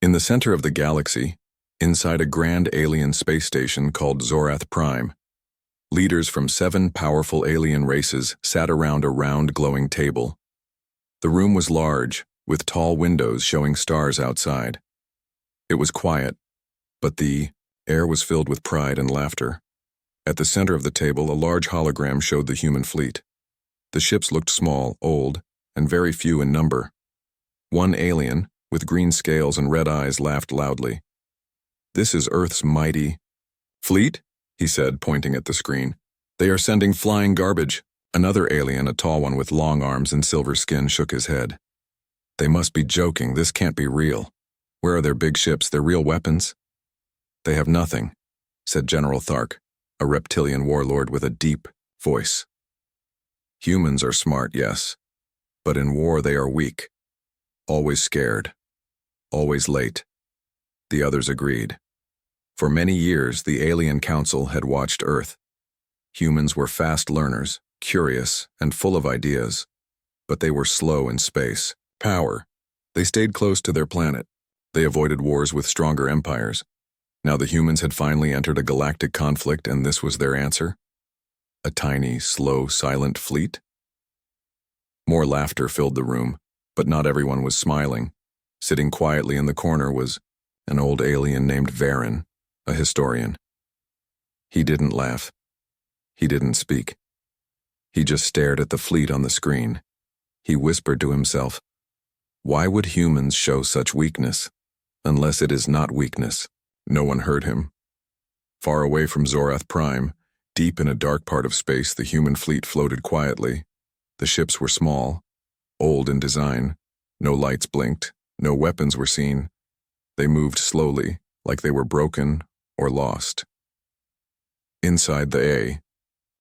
In the center of the galaxy, inside a grand alien space station called Zorath Prime, leaders from 7 powerful alien races sat around a round glowing table. The room was large, with tall windows showing stars outside. It was quiet, but the air was filled with pride and laughter. At the center of the table, a large hologram showed the human fleet. The ships looked small, old, and very few in number. One alien, with green scales and red eyes, laughed loudly. "This is Earth's mighty fleet," he said, pointing at the screen. "They are sending flying garbage." Another alien, a tall one with long arms and silver skin, shook his head. "They must be joking. This can't be real. Where are their big ships, their real weapons?" "They have nothing," said General Thark, a reptilian warlord with a deep voice. "Humans are smart, yes, but in war they are weak. Always scared. Always late." The others agreed. For many years, the Alien Council had watched Earth. Humans were fast learners, curious, and full of ideas, but they were slow in space. Power. They stayed close to their planet. They avoided wars with stronger empires. Now the humans had finally entered a galactic conflict, and this was their answer? A tiny, slow, silent fleet? More laughter filled the room, but not everyone was smiling. Sitting quietly in the corner was an old alien named Varen, a historian. He didn't laugh. He didn't speak. He just stared at the fleet on the screen. He whispered to himself, "Why would humans show such weakness? Unless it is not weakness." No one heard him. Far away from Zorath Prime, deep in a dark part of space, the human fleet floated quietly. The ships were small, old in design. No lights blinked. No weapons were seen. They moved slowly, like they were broken or lost. Inside the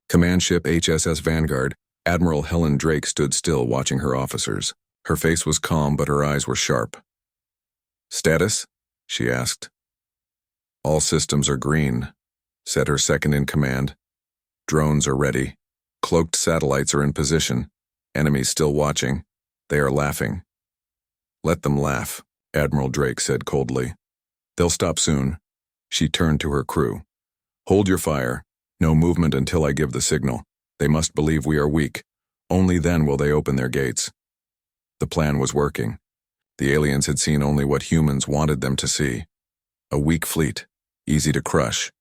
command ship HSS Vanguard, Admiral Helen Drake stood still, watching her officers. Her face was calm, but her eyes were sharp. "Status?" she asked. "All systems are green," said her second-in-command. "Drones are ready. Cloaked satellites are in position. Enemies still watching. They are laughing." "Let them laugh," Admiral Drake said coldly. "They'll stop soon." She turned to her crew. "Hold your fire. No movement until I give the signal. They must believe we are weak. Only then will they open their gates." The plan was working. The aliens had seen only what humans wanted them to see. A weak fleet, easy to crush.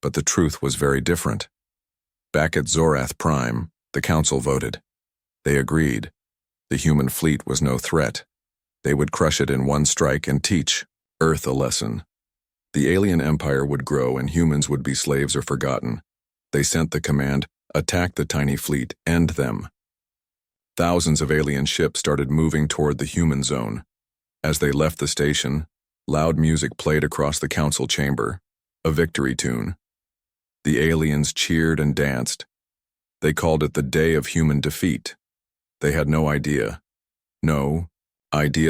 But the truth was very different. Back at Zorath Prime, the Council voted. They agreed. The human fleet was no threat. They would crush it in one strike and teach Earth a lesson. The alien empire would grow and humans would be slaves or forgotten. They sent the command, "Attack the tiny fleet, end them." Thousands of alien ships started moving toward the human zone. As they left the station, loud music played across the council chamber, a victory tune. The aliens cheered and danced. They called it the Day of Human Defeat. They had no idea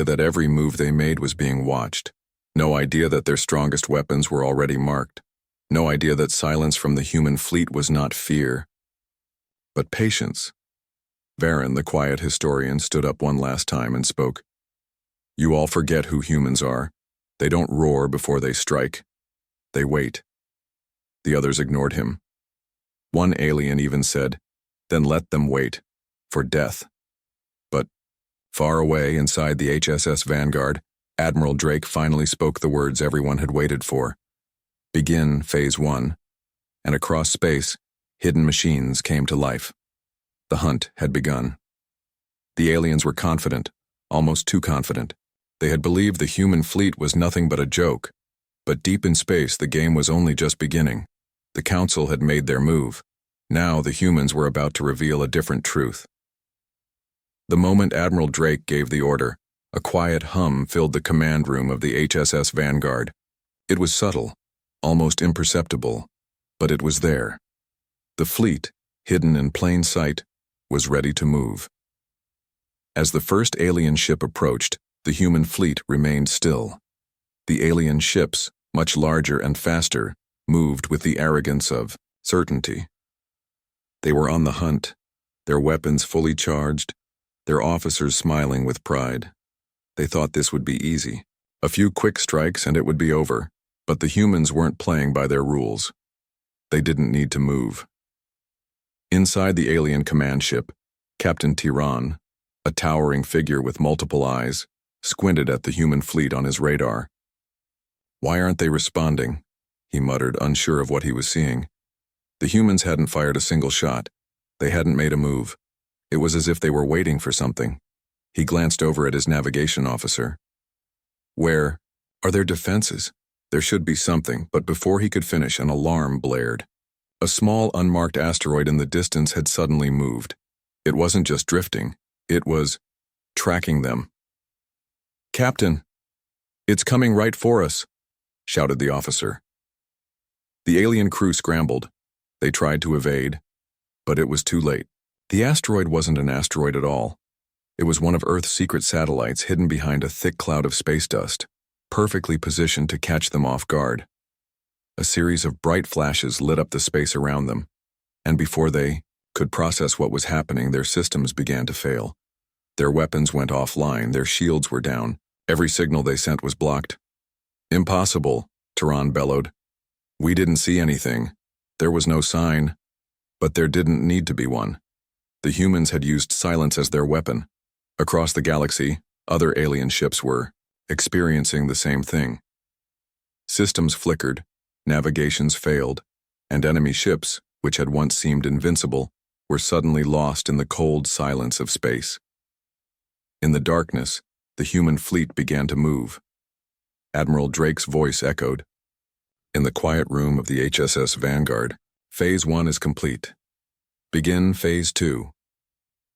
that every move they made was being watched. No idea that their strongest weapons were already marked. No idea that silence from the human fleet was not fear, but patience. Varen, the quiet historian, stood up one last time and spoke. "You all forget who humans are. They don't roar before they strike. They wait." The others ignored him. One alien even said, "Then let them wait, for death." But far away inside the HSS Vanguard, Admiral Drake finally spoke the words everyone had waited for. "Begin Phase 1." And across space, hidden machines came to life. The hunt had begun. The aliens were confident, almost too confident. They had believed the human fleet was nothing but a joke. But deep in space, the game was only just beginning. The Council had made their move. Now the humans were about to reveal a different truth. The moment Admiral Drake gave the order, a quiet hum filled the command room of the HSS Vanguard. It was subtle, almost imperceptible, but it was there. The fleet, hidden in plain sight, was ready to move. As the first alien ship approached, the human fleet remained still. The alien ships, much larger and faster, moved with the arrogance of certainty. They were on the hunt, their weapons fully charged, their officers smiling with pride. They thought this would be easy. A few quick strikes and it would be over, but the humans weren't playing by their rules. They didn't need to move. Inside the alien command ship, Captain Tiran, a towering figure with multiple eyes, squinted at the human fleet on his radar. "Why aren't they responding?" he muttered, unsure of what he was seeing. The humans hadn't fired a single shot. They hadn't made a move. It was as if they were waiting for something. He glanced over at his navigation officer. "Where are their defenses? There should be something," but before he could finish, an alarm blared. A small, unmarked asteroid in the distance had suddenly moved. It wasn't just drifting. It was tracking them. "Captain, it's coming right for us," shouted the officer. The alien crew scrambled. They tried to evade, but it was too late. The asteroid wasn't an asteroid at all. It was one of Earth's secret satellites hidden behind a thick cloud of space dust, perfectly positioned to catch them off guard. A series of bright flashes lit up the space around them, and before they could process what was happening, their systems began to fail. Their weapons went offline, their shields were down, every signal they sent was blocked. "Impossible," Tiran bellowed. "We didn't see anything. There was no sign." But there didn't need to be one. The humans had used silence as their weapon. Across the galaxy, other alien ships were experiencing the same thing. Systems flickered, navigations failed, and enemy ships, which had once seemed invincible, were suddenly lost in the cold silence of space. In the darkness, the human fleet began to move. Admiral Drake's voice echoed. "In the quiet room of the HSS Vanguard, Phase 1 is complete. Begin Phase 2.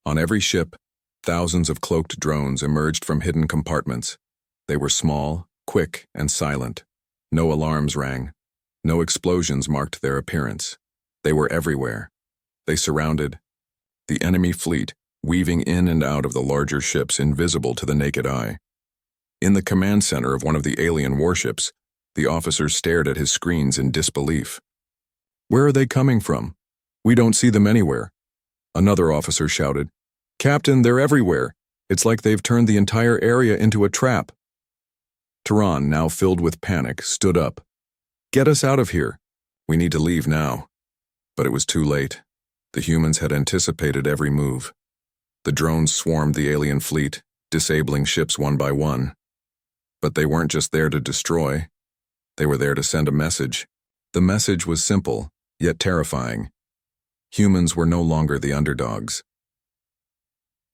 On every ship, thousands of cloaked drones emerged from hidden compartments. They were small, quick, and silent. No alarms rang. No explosions marked their appearance. They were everywhere. They surrounded the enemy fleet, weaving in and out of the larger ships invisible to the naked eye. In the command center of one of the alien warships, the officer stared at his screens in disbelief. "Where are they coming from? We don't see them anywhere." Another officer shouted, "Captain, they're everywhere. It's like they've turned the entire area into a trap." Tiran, now filled with panic, stood up. "Get us out of here. We need to leave now." But it was too late. The humans had anticipated every move. The drones swarmed the alien fleet, disabling ships one by one. But they weren't just there to destroy. They were there to send a message. The message was simple, yet terrifying. Humans were no longer the underdogs.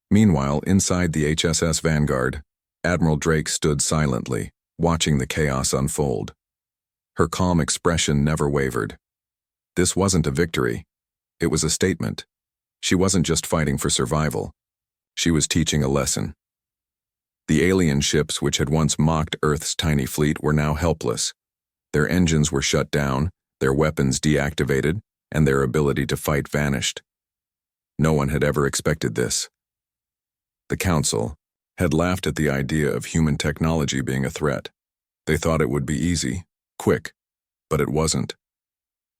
Meanwhile, inside the HSS Vanguard, Admiral Drake stood silently, watching the chaos unfold. Her calm expression never wavered. This wasn't a victory. It was a statement. She wasn't just fighting for survival. She was teaching a lesson. The alien ships which had once mocked Earth's tiny fleet were now helpless. Their engines were shut down, their weapons deactivated, and their ability to fight vanished. No one had ever expected this. The Council had laughed at the idea of human technology being a threat. They thought it would be easy, quick, but it wasn't.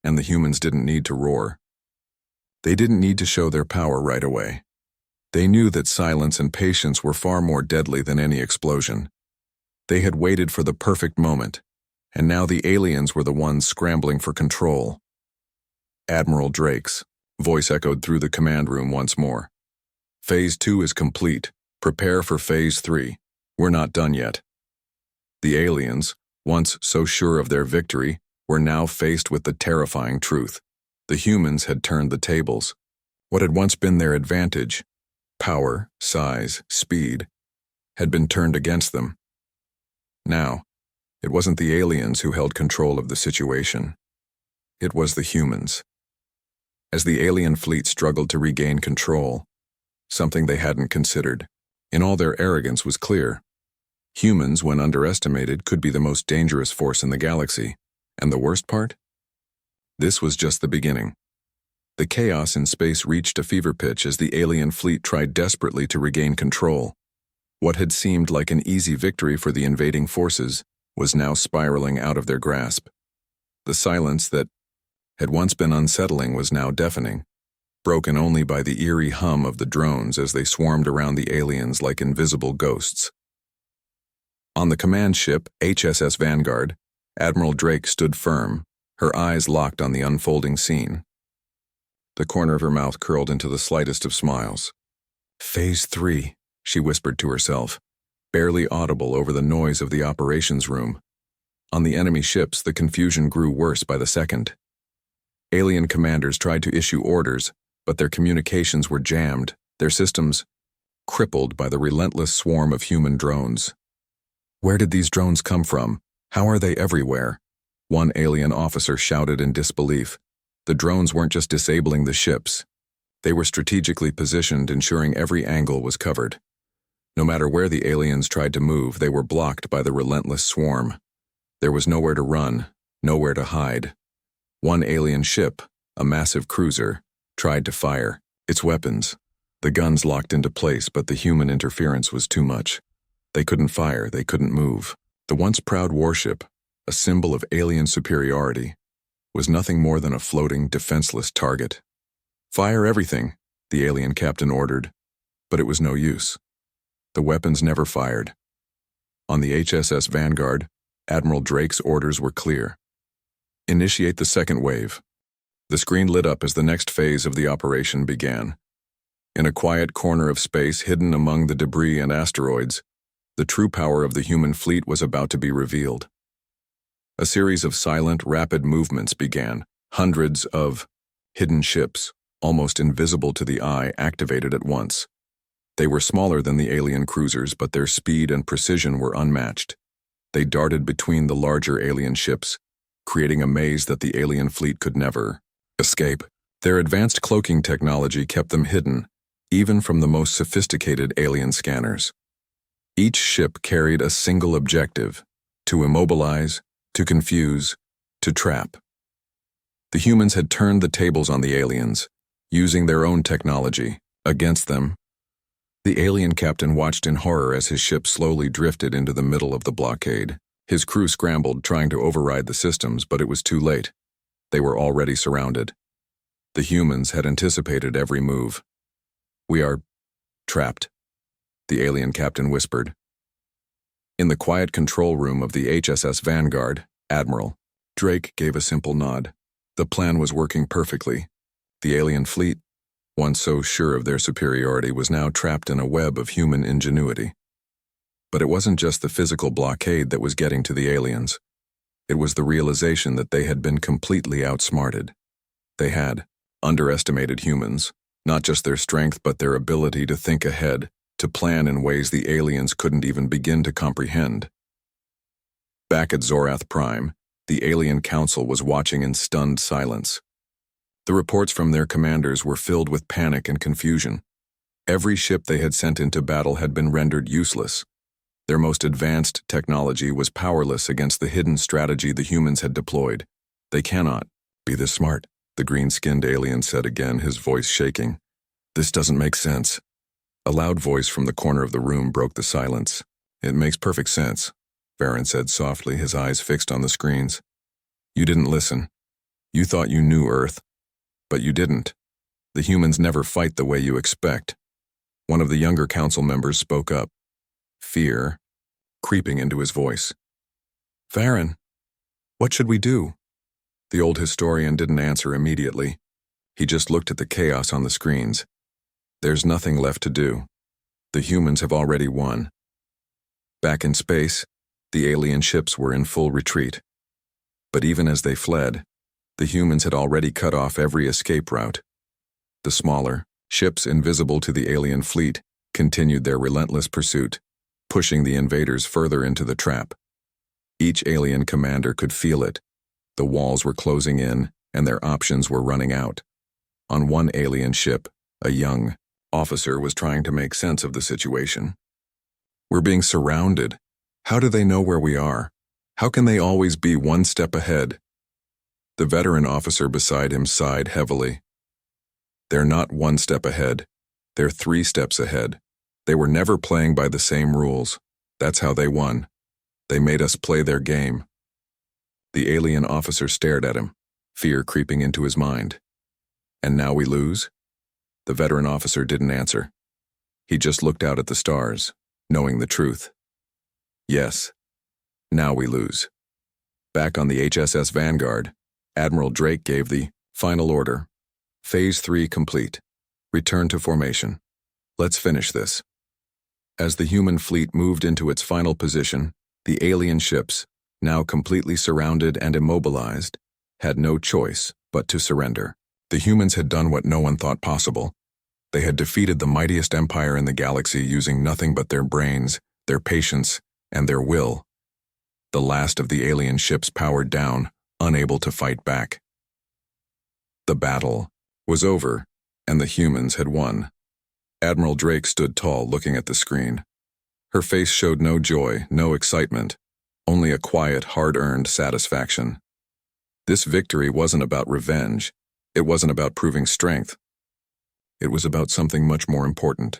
And the humans didn't need to roar. They didn't need to show their power right away. They knew that silence and patience were far more deadly than any explosion. They had waited for the perfect moment, and now the aliens were the ones scrambling for control. Admiral Drake's voice echoed through the command room once more. "Phase 2 is complete. Prepare for Phase 3. We're not done yet." The aliens, once so sure of their victory, were now faced with the terrifying truth. The humans had turned the tables. What had once been their advantage, power, size, speed, had been turned against them. Now, it wasn't the aliens who held control of the situation. It was the humans. As the alien fleet struggled to regain control, something they hadn't considered, in all their arrogance, was clear. Humans, when underestimated, could be the most dangerous force in the galaxy. And the worst part? This was just the beginning. The chaos in space reached a fever pitch as the alien fleet tried desperately to regain control. What had seemed like an easy victory for the invading forces was now spiraling out of their grasp. The silence that had once been unsettling was now deafening, broken only by the eerie hum of the drones as they swarmed around the aliens like invisible ghosts. On the command ship, HSS Vanguard, Admiral Drake stood firm, her eyes locked on the unfolding scene. The corner of her mouth curled into the slightest of smiles. Phase 3, she whispered to herself, barely audible over the noise of the operations room. On the enemy ships, the confusion grew worse by the second. Alien commanders tried to issue orders, but their communications were jammed, their systems crippled by the relentless swarm of human drones. Where did these drones come from? How are they everywhere? One alien officer shouted in disbelief. The drones weren't just disabling the ships. They were strategically positioned, ensuring every angle was covered. No matter where the aliens tried to move, they were blocked by the relentless swarm. There was nowhere to run, nowhere to hide. One alien ship, a massive cruiser, tried to fire. Its weapons. The guns locked into place, but the human interference was too much. They couldn't fire, they couldn't move. The once proud warship, a symbol of alien superiority, was nothing more than a floating, defenseless target. Fire everything, the alien captain ordered, but it was no use. The weapons never fired. On the HSS Vanguard, Admiral Drake's orders were clear. Initiate the second wave. The screen lit up as the next phase of the operation began. In a quiet corner of space hidden among the debris and asteroids, the true power of the human fleet was about to be revealed. A series of silent, rapid movements began. Hundreds of hidden ships, almost invisible to the eye, activated at once. They were smaller than the alien cruisers, but their speed and precision were unmatched. They darted between the larger alien ships, creating a maze that the alien fleet could never escape. Their advanced cloaking technology kept them hidden, even from the most sophisticated alien scanners. Each ship carried a single objective: to immobilize, to confuse, to trap. The humans had turned the tables on the aliens, using their own technology against them. The alien captain watched in horror as his ship slowly drifted into the middle of the blockade. His crew scrambled, trying to override the systems, but it was too late. They were already surrounded. The humans had anticipated every move. "We are trapped," the alien captain whispered. In the quiet control room of the HSS Vanguard, Admiral Drake gave a simple nod. The plan was working perfectly. The alien fleet, once so sure of their superiority, was now trapped in a web of human ingenuity. But it wasn't just the physical blockade that was getting to the aliens. It was the realization that they had been completely outsmarted. They had underestimated humans, not just their strength but their ability to think ahead, to plan in ways the aliens couldn't even begin to comprehend. Back at Zorath Prime, the alien council was watching in stunned silence. The reports from their commanders were filled with panic and confusion. Every ship they had sent into battle had been rendered useless. Their most advanced technology was powerless against the hidden strategy the humans had deployed. "They cannot be this smart," the green-skinned alien said again, his voice shaking. "This doesn't make sense." A loud voice from the corner of the room broke the silence. "It makes perfect sense," Farron said softly, his eyes fixed on the screens. "You didn't listen. You thought you knew Earth, but you didn't. The humans never fight the way you expect." One of the younger council members spoke up, fear creeping into his voice. "Farron, what should we do?" The old historian didn't answer immediately. He just looked at the chaos on the screens. "There's nothing left to do. The humans have already won." Back in space, the alien ships were in full retreat. But even as they fled, the humans had already cut off every escape route. The smaller ships, invisible to the alien fleet, continued their relentless pursuit, pushing the invaders further into the trap. Each alien commander could feel it. The walls were closing in, and their options were running out. On one alien ship, a young officer was trying to make sense of the situation. "We're being surrounded. How do they know where we are? How can they always be one step ahead?" The veteran officer beside him sighed heavily. "They're not one step ahead. They're 3 steps ahead. They were never playing by the same rules. That's how they won. They made us play their game." The alien officer stared at him, fear creeping into his mind. "And now we lose?" The veteran officer didn't answer. He just looked out at the stars, knowing the truth. Yes. Now we lose. Back on the HSS Vanguard, Admiral Drake gave the final order. Phase 3 complete. Return to formation. Let's finish this. As the human fleet moved into its final position, the alien ships, now completely surrounded and immobilized, had no choice but to surrender. The humans had done what no one thought possible. They had defeated the mightiest empire in the galaxy using nothing but their brains, their patience, and their will. The last of the alien ships powered down, unable to fight back. The battle was over, and the humans had won. Admiral Drake stood tall, looking at the screen. Her face showed no joy, no excitement, only a quiet, hard-earned satisfaction. This victory wasn't about revenge. It wasn't about proving strength. It was about something much more important.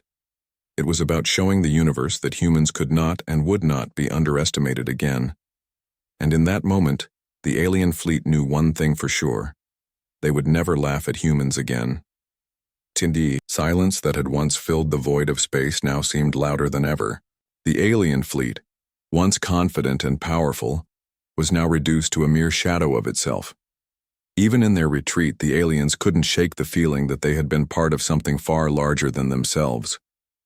It was about showing the universe that humans could not and would not be underestimated again. And in that moment, the alien fleet knew one thing for sure. They would never laugh at humans again. Indeed, silence that had once filled the void of space now seemed louder than ever. The alien fleet, once confident and powerful, was now reduced to a mere shadow of itself. Even in their retreat, the aliens couldn't shake the feeling that they had been part of something far larger than themselves.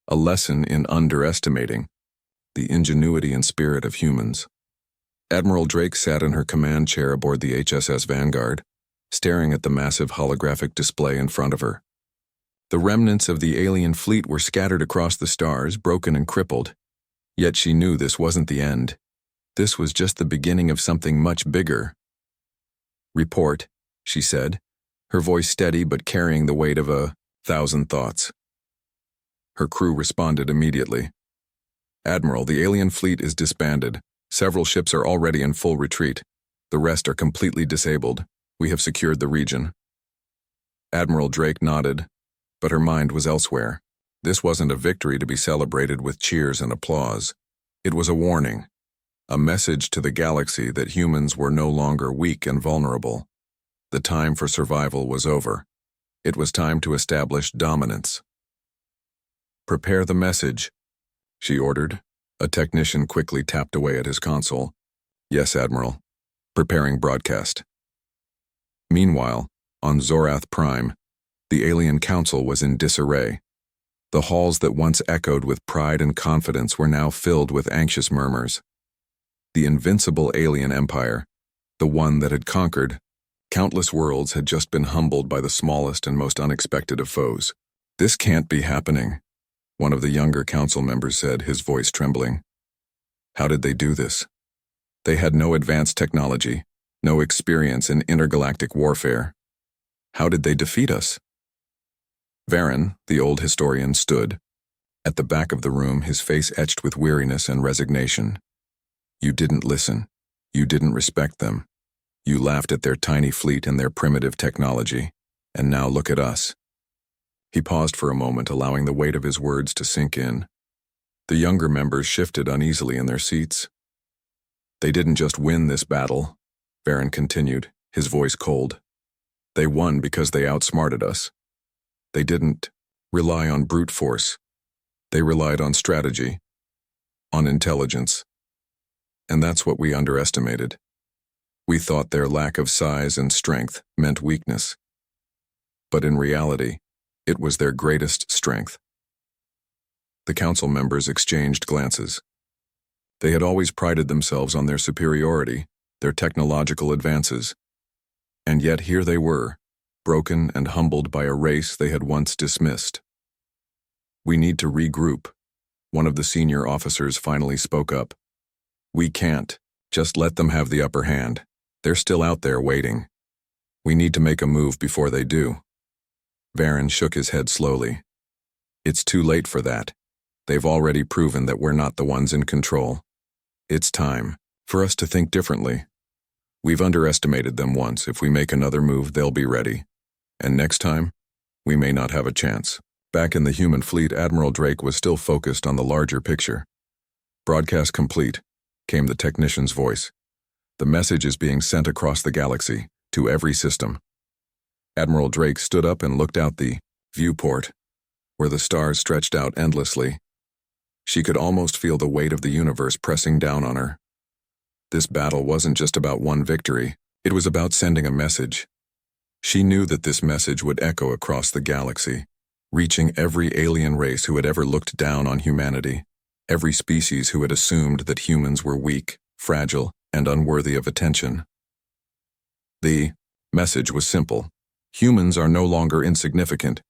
A lesson in underestimating the ingenuity and spirit of humans. Admiral Drake sat in her command chair aboard the HSS Vanguard, staring at the massive holographic display in front of her. The remnants of the alien fleet were scattered across the stars, broken and crippled. Yet she knew this wasn't the end. This was just the beginning of something much bigger. "Report," she said, her voice steady but carrying the weight of 1,000 thoughts. Her crew responded immediately. "Admiral, the alien fleet is disbanded. Several ships are already in full retreat. The rest are completely disabled. We have secured the region." Admiral Drake nodded, but her mind was elsewhere. This wasn't a victory to be celebrated with cheers and applause. It was a warning, a message to the galaxy that humans were no longer weak and vulnerable. The time for survival was over. It was time to establish dominance. "Prepare the message," she ordered. A technician quickly tapped away at his console. "Yes, Admiral. Preparing broadcast." Meanwhile, on Zorath Prime, the alien council was in disarray. The halls that once echoed with pride and confidence were now filled with anxious murmurs. The invincible alien empire, the one that had conquered countless worlds, had just been humbled by the smallest and most unexpected of foes. "This can't be happening," one of the younger council members said, his voice trembling. "How did they do this? They had no advanced technology, no experience in intergalactic warfare. How did they defeat us?" Varen, the old historian, stood. At the back of the room, his face etched with weariness and resignation. "You didn't listen. You didn't respect them. You laughed at their tiny fleet and their primitive technology. And now look at us." He paused for a moment, allowing the weight of his words to sink in. The younger members shifted uneasily in their seats. "They didn't just win this battle," Varen continued, his voice cold. "They won because they outsmarted us. They didn't rely on brute force. They relied on strategy, on intelligence. And that's what we underestimated. We thought their lack of size and strength meant weakness. But in reality, it was their greatest strength." The council members exchanged glances. They had always prided themselves on their superiority, their technological advances. And yet here they were, broken and humbled by a race they had once dismissed. "We need to regroup," one of the senior officers finally spoke up. "We can't just let them have the upper hand. They're still out there waiting. We need to make a move before they do." Varen shook his head slowly. "It's too late for that. They've already proven that we're not the ones in control. It's time for us to think differently. We've underestimated them once. If we make another move, they'll be ready. And next time, we may not have a chance." Back in the human fleet, Admiral Drake was still focused on the larger picture. "Broadcast complete," came the technician's voice. "The message is being sent across the galaxy, to every system." Admiral Drake stood up and looked out the viewport, where the stars stretched out endlessly. She could almost feel the weight of the universe pressing down on her. This battle wasn't just about one victory, it was about sending a message. She knew that this message would echo across the galaxy, reaching every alien race who had ever looked down on humanity, every species who had assumed that humans were weak, fragile, and unworthy of attention. The message was simple. Humans are no longer insignificant.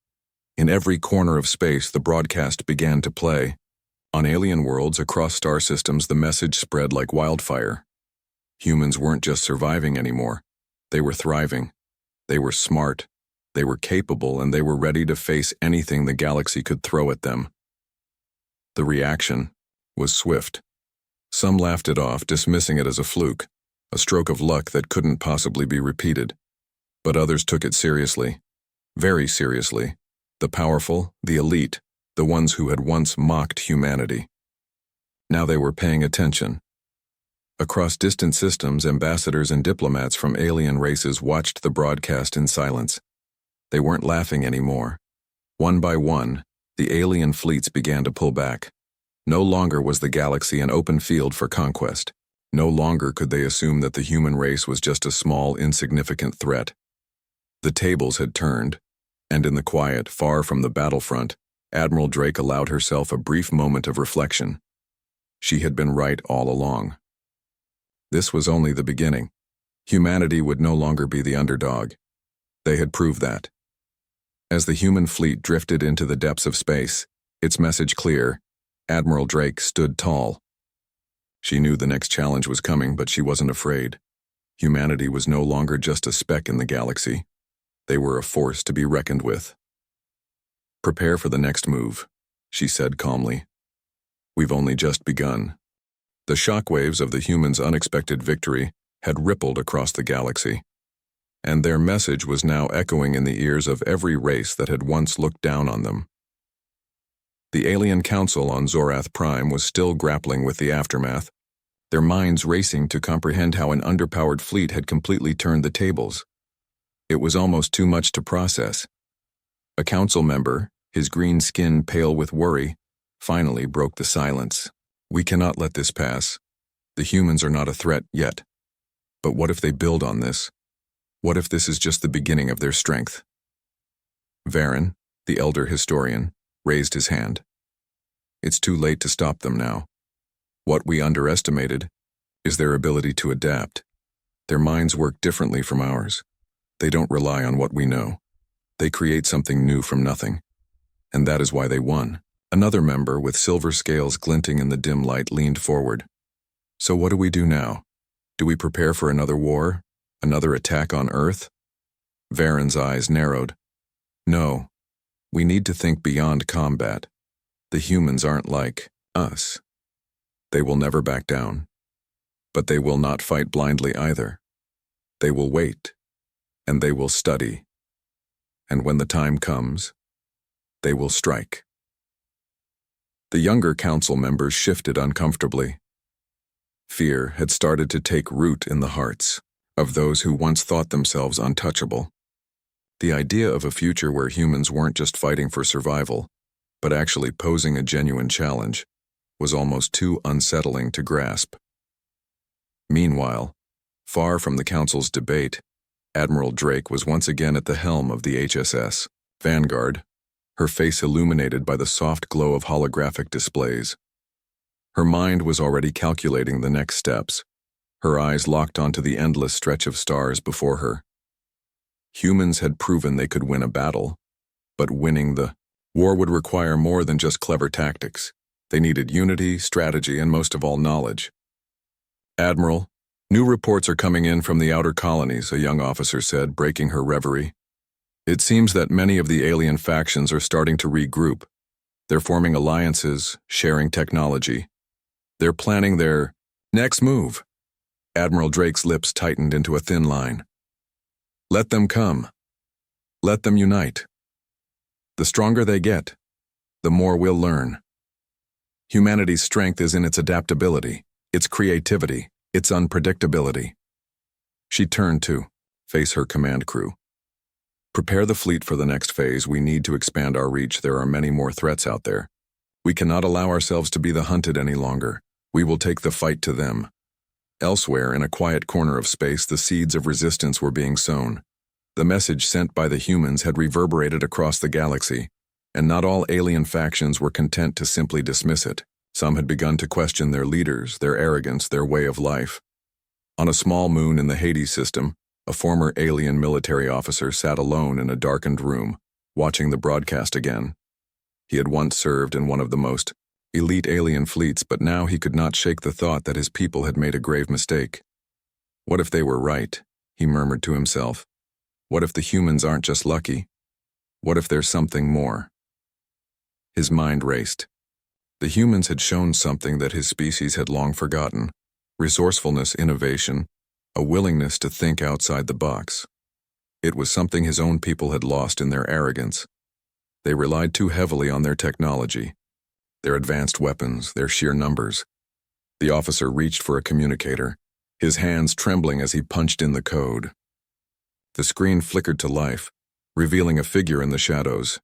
In every corner of space, the broadcast began to play. On alien worlds across star systems, the message spread like wildfire. Humans weren't just surviving anymore. They were thriving. They were smart. They were capable, and they were ready to face anything the galaxy could throw at them. The reaction was swift. Some laughed it off, dismissing it as a fluke, a stroke of luck that couldn't possibly be repeated. But others took it seriously, very seriously. The powerful, the elite, the ones who had once mocked humanity. Now they were paying attention. Across distant systems, ambassadors and diplomats from alien races watched the broadcast in silence. They weren't laughing anymore. One by one, the alien fleets began to pull back. No longer was the galaxy an open field for conquest. No longer could they assume that the human race was just a small, insignificant threat. The tables had turned, and in the quiet, far from the battlefront, Admiral Drake allowed herself a brief moment of reflection. She had been right all along. This was only the beginning. Humanity would no longer be the underdog. They had proved that. As the human fleet drifted into the depths of space, its message clear, Admiral Drake stood tall. She knew the next challenge was coming, but she wasn't afraid. Humanity was no longer just a speck in the galaxy. They were a force to be reckoned with. "Prepare for the next move," she said calmly. "We've only just begun." The shockwaves of the humans' unexpected victory had rippled across the galaxy, and their message was now echoing in the ears of every race that had once looked down on them. The alien council on Zorath Prime was still grappling with the aftermath, their minds racing to comprehend how an underpowered fleet had completely turned the tables. It was almost too much to process. A council member, his green skin pale with worry, finally broke the silence. "We cannot let this pass. The humans are not a threat yet. But what if they build on this? What if this is just the beginning of their strength?" Varen, the elder historian, raised his hand. "It's too late to stop them now. What we underestimated is their ability to adapt. Their minds work differently from ours. They don't rely on what we know. They create something new from nothing. And that is why they won." Another member with silver scales glinting in the dim light leaned forward. "So what do we do now? Do we prepare for another war? Another attack on Earth?" Varen's eyes narrowed. "No. We need to think beyond combat. The humans aren't like us. They will never back down. But they will not fight blindly either. They will wait. And they will study. And when the time comes, they will strike." The younger council members shifted uncomfortably. Fear had started to take root in the hearts of those who once thought themselves untouchable. The idea of a future where humans weren't just fighting for survival, but actually posing a genuine challenge, was almost too unsettling to grasp. Meanwhile, far from the council's debate, Admiral Drake was once again at the helm of the HSS Vanguard, her face illuminated by the soft glow of holographic displays. Her mind was already calculating the next steps, her eyes locked onto the endless stretch of stars before her. Humans had proven they could win a battle, but winning the war would require more than just clever tactics. They needed unity, strategy, and most of all, knowledge. "Admiral, new reports are coming in from the outer colonies," a young officer said, breaking her reverie. "It seems that many of the alien factions are starting to regroup. They're forming alliances, sharing technology. They're planning their next move." Admiral Drake's lips tightened into a thin line. "Let them come. Let them unite. The stronger they get, the more we'll learn. Humanity's strength is in its adaptability, its creativity, its unpredictability." She turned to face her command crew. "Prepare the fleet for the next phase. We need to expand our reach. There are many more threats out there. We cannot allow ourselves to be the hunted any longer. We will take the fight to them. Elsewhere, in a quiet corner of space, the seeds of resistance were being sown. The message sent by the humans had reverberated across the galaxy, and not all alien factions were content to simply dismiss it. Some had begun to question their leaders, their arrogance, their way of life. On a small moon in the Hades system, a former alien military officer sat alone in a darkened room, watching the broadcast again. He had once served in one of the most elite alien fleets, but now he could not shake the thought that his people had made a grave mistake. What if they were right? He murmured to himself. What if the humans aren't just lucky? What if there's something more? His mind raced. The humans had shown something that his species had long forgotten: resourcefulness, innovation, a willingness to think outside the box. It was something his own people had lost in their arrogance. They relied too heavily on their technology, their advanced weapons, their sheer numbers. The officer reached for a communicator, his hands trembling as he punched in the code. The screen flickered to life, revealing a figure in the shadows.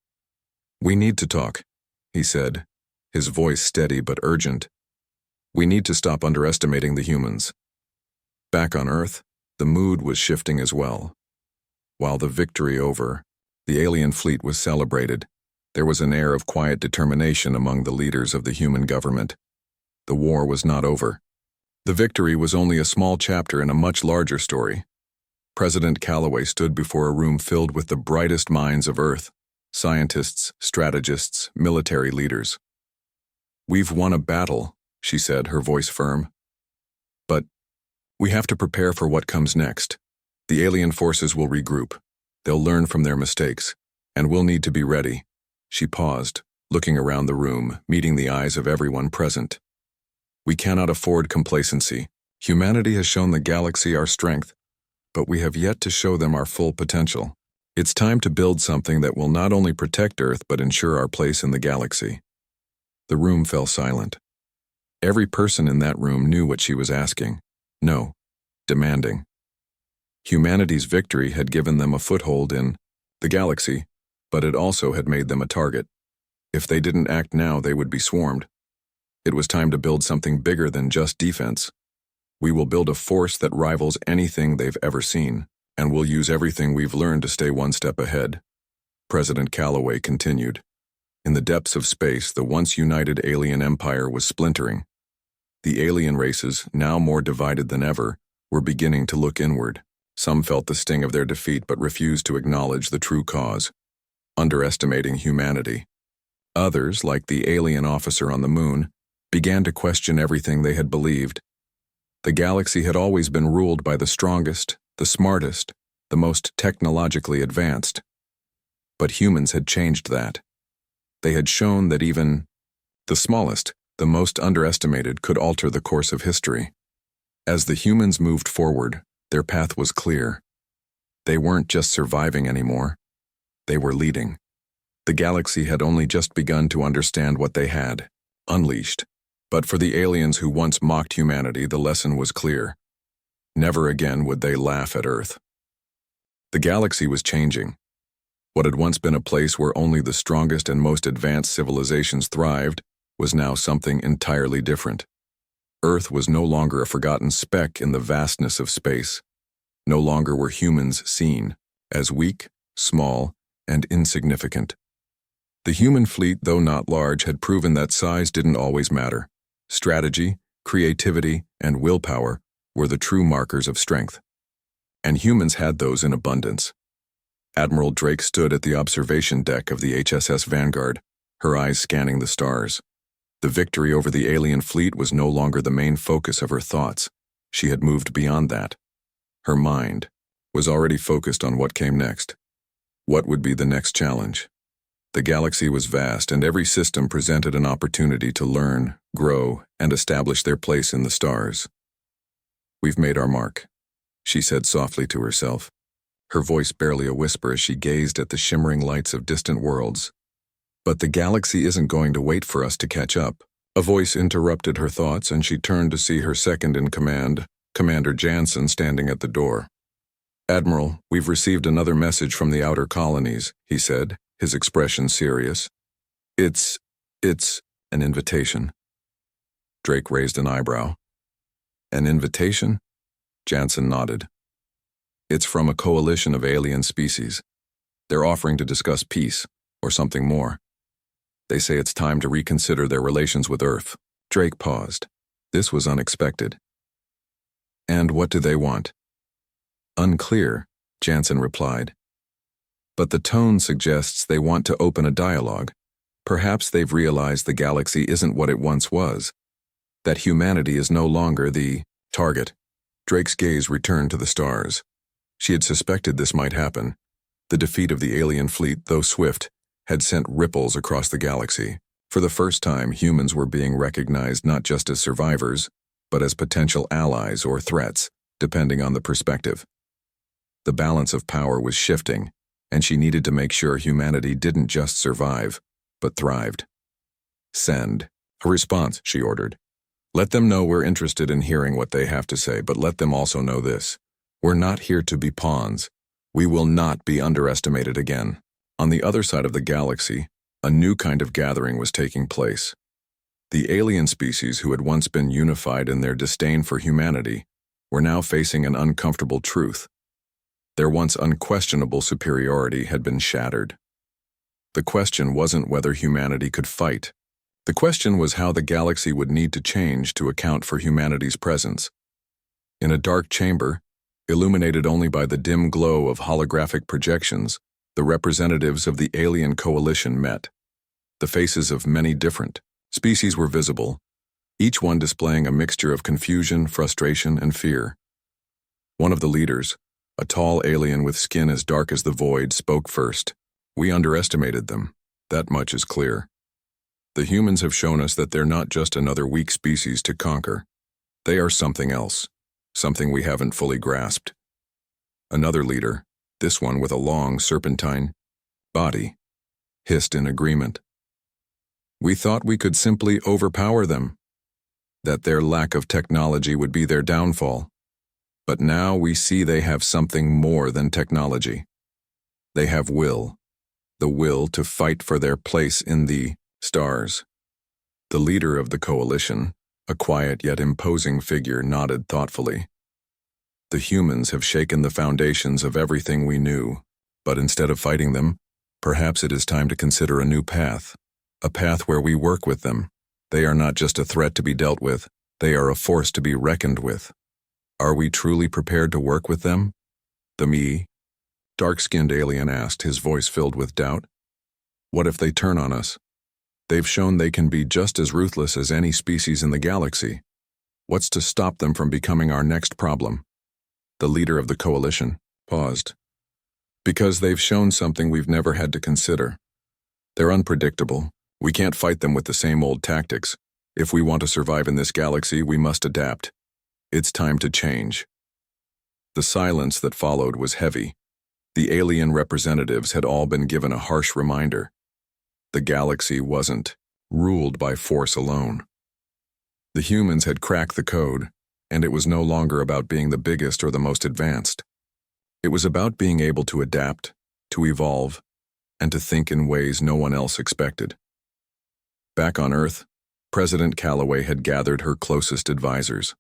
"We need to talk," he said, his voice steady but urgent. "We need to stop underestimating the humans." Back on Earth, the mood was shifting as well. While the victory over the alien fleet was celebrated, there was an air of quiet determination among the leaders of the human government. The war was not over. The victory was only a small chapter in a much larger story. President Calloway stood before a room filled with the brightest minds of Earth: scientists, strategists, military leaders. "We've won a battle," she said, her voice firm. "But we have to prepare for what comes next. The alien forces will regroup. They'll learn from their mistakes, and we'll need to be ready." She paused, looking around the room, meeting the eyes of everyone present. "We cannot afford complacency. Humanity has shown the galaxy our strength, but we have yet to show them our full potential. It's time to build something that will not only protect Earth but ensure our place in the galaxy." The room fell silent. Every person in that room knew what she was asking. No, demanding. Humanity's victory had given them a foothold in the galaxy, but it also had made them a target. If they didn't act now, they would be swarmed. It was time to build something bigger than just defense. "We will build a force that rivals anything they've ever seen, and we'll use everything we've learned to stay one step ahead," President Calloway continued. In the depths of space, the once united alien empire was splintering. The alien races, now more divided than ever, were beginning to look inward. Some felt the sting of their defeat but refused to acknowledge the true cause: underestimating humanity. Others, like the alien officer on the moon, began to question everything they had believed. The galaxy had always been ruled by the strongest, the smartest, the most technologically advanced. But humans had changed that. They had shown that even the smallest, the most underestimated, could alter the course of history. As the humans moved forward, their path was clear. They weren't just surviving anymore. They were leading. The galaxy had only just begun to understand what they had unleashed. But for the aliens who once mocked humanity, the lesson was clear. Never again would they laugh at Earth. The galaxy was changing. What had once been a place where only the strongest and most advanced civilizations thrived was now something entirely different. Earth was no longer a forgotten speck in the vastness of space. No longer were humans seen as weak, small, and insignificant. The human fleet, though not large, had proven that size didn't always matter. Strategy, creativity, and willpower were the true markers of strength. And humans had those in abundance. Admiral Drake stood at the observation deck of the HSS Vanguard, her eyes scanning the stars. The victory over the alien fleet was no longer the main focus of her thoughts. She had moved beyond that. Her mind was already focused on what came next. What would be the next challenge? The galaxy was vast, and every system presented an opportunity to learn, grow, and establish their place in the stars. "We've made our mark," she said softly to herself, her voice barely a whisper as she gazed at the shimmering lights of distant worlds. "But the galaxy isn't going to wait for us to catch up." A voice interrupted her thoughts, and she turned to see her second-in-command, Commander Jansen, standing at the door. "Admiral, we've received another message from the outer colonies," he said, his expression serious. It's An invitation. Drake raised an eyebrow. An invitation? Jansen nodded. It's from a coalition of alien species. They're offering to discuss peace, or something more. They say it's time to reconsider their relations with Earth. Drake paused. This was unexpected. And what do they want? Unclear, Jansen replied. But the tone suggests they want to open a dialogue. Perhaps they've realized the galaxy isn't what it once was, that humanity is no longer the target. Drake's gaze returned to the stars. She had suspected this might happen. The defeat of the alien fleet, though swift, had sent ripples across the galaxy. For the first time, humans were being recognized not just as survivors, but as potential allies or threats, depending on the perspective. The balance of power was shifting, and she needed to make sure humanity didn't just survive, but thrived. Send a response, she ordered. Let them know we're interested in hearing what they have to say, but let them also know this. We're not here to be pawns. We will not be underestimated again. On the other side of the galaxy, a new kind of gathering was taking place. The alien species who had once been unified in their disdain for humanity were now facing an uncomfortable truth. Their once unquestionable superiority had been shattered. The question wasn't whether humanity could fight. The question was how the galaxy would need to change to account for humanity's presence. In a dark chamber, illuminated only by the dim glow of holographic projections, the representatives of the alien coalition met. The faces of many different species were visible, each one displaying a mixture of confusion, frustration, and fear. One of the leaders, a tall alien with skin as dark as the void, spoke first. We underestimated them. That much is clear. The humans have shown us that they're not just another weak species to conquer. They are something else, something we haven't fully grasped. Another leader, this one with a long serpentine body, hissed in agreement. We thought we could simply overpower them, that their lack of technology would be their downfall. But now we see they have something more than technology. They have will, the will to fight for their place in the stars. The leader of the coalition, a quiet yet imposing figure, nodded thoughtfully. The humans have shaken the foundations of everything we knew, but instead of fighting them, perhaps it is time to consider a new path, a path where we work with them. They are not just a threat to be dealt with, they are a force to be reckoned with. Are we truly prepared to work with them? The dark-skinned alien asked, his voice filled with doubt. What if they turn on us? They've shown they can be just as ruthless as any species in the galaxy. What's to stop them from becoming our next problem? The leader of the coalition paused. Because they've shown something we've never had to consider. They're unpredictable. We can't fight them with the same old tactics. If we want to survive in this galaxy, we must adapt. It's time to change. The silence that followed was heavy. The alien representatives had all been given a harsh reminder. The galaxy wasn't ruled by force alone. The humans had cracked the code, and it was no longer about being the biggest or the most advanced. It was about being able to adapt, to evolve, and to think in ways no one else expected. Back on Earth, President Calloway had gathered her closest advisors.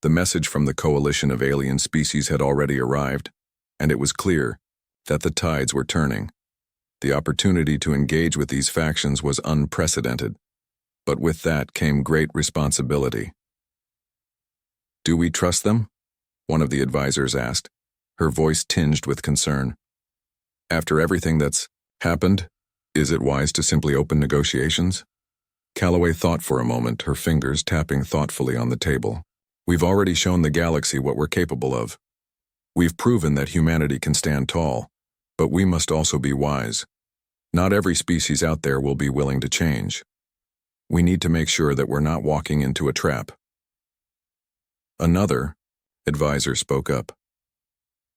The message from the coalition of alien species had already arrived, and it was clear that the tides were turning. The opportunity to engage with these factions was unprecedented, but with that came great responsibility. Do we trust them? One of the advisors asked, her voice tinged with concern. After everything that's happened, is it wise to simply open negotiations? Calloway thought for a moment, her fingers tapping thoughtfully on the table. We've already shown the galaxy what we're capable of. We've proven that humanity can stand tall, but we must also be wise. Not every species out there will be willing to change. We need to make sure that we're not walking into a trap. Another advisor spoke up.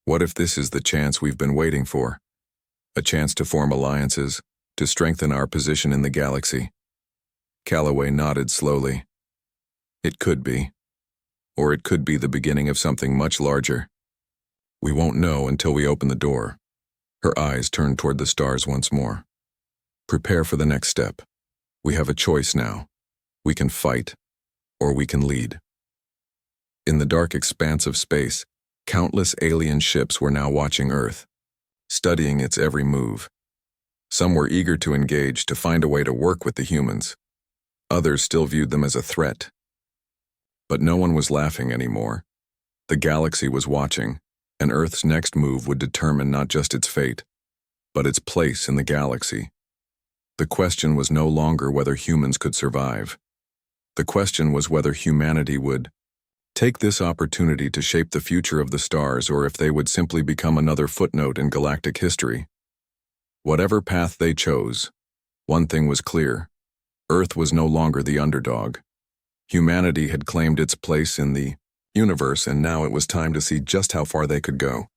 What if this is the chance we've been waiting for? A chance to form alliances, to strengthen our position in the galaxy? Calloway nodded slowly. It could be. Or it could be the beginning of something much larger. We won't know until we open the door. Her eyes turned toward the stars once more. Prepare for the next step. We have a choice now. We can fight, or we can lead. In the dark expanse of space, countless alien ships were now watching Earth, studying its every move. Some were eager to engage, to find a way to work with the humans. Others still viewed them as a threat. But no one was laughing anymore. The galaxy was watching, and Earth's next move would determine not just its fate, but its place in the galaxy. The question was no longer whether humans could survive. The question was whether humanity would take this opportunity to shape the future of the stars, or if they would simply become another footnote in galactic history. Whatever path they chose, one thing was clear: Earth was no longer the underdog. Humanity had claimed its place in the universe, and now it was time to see just how far they could go.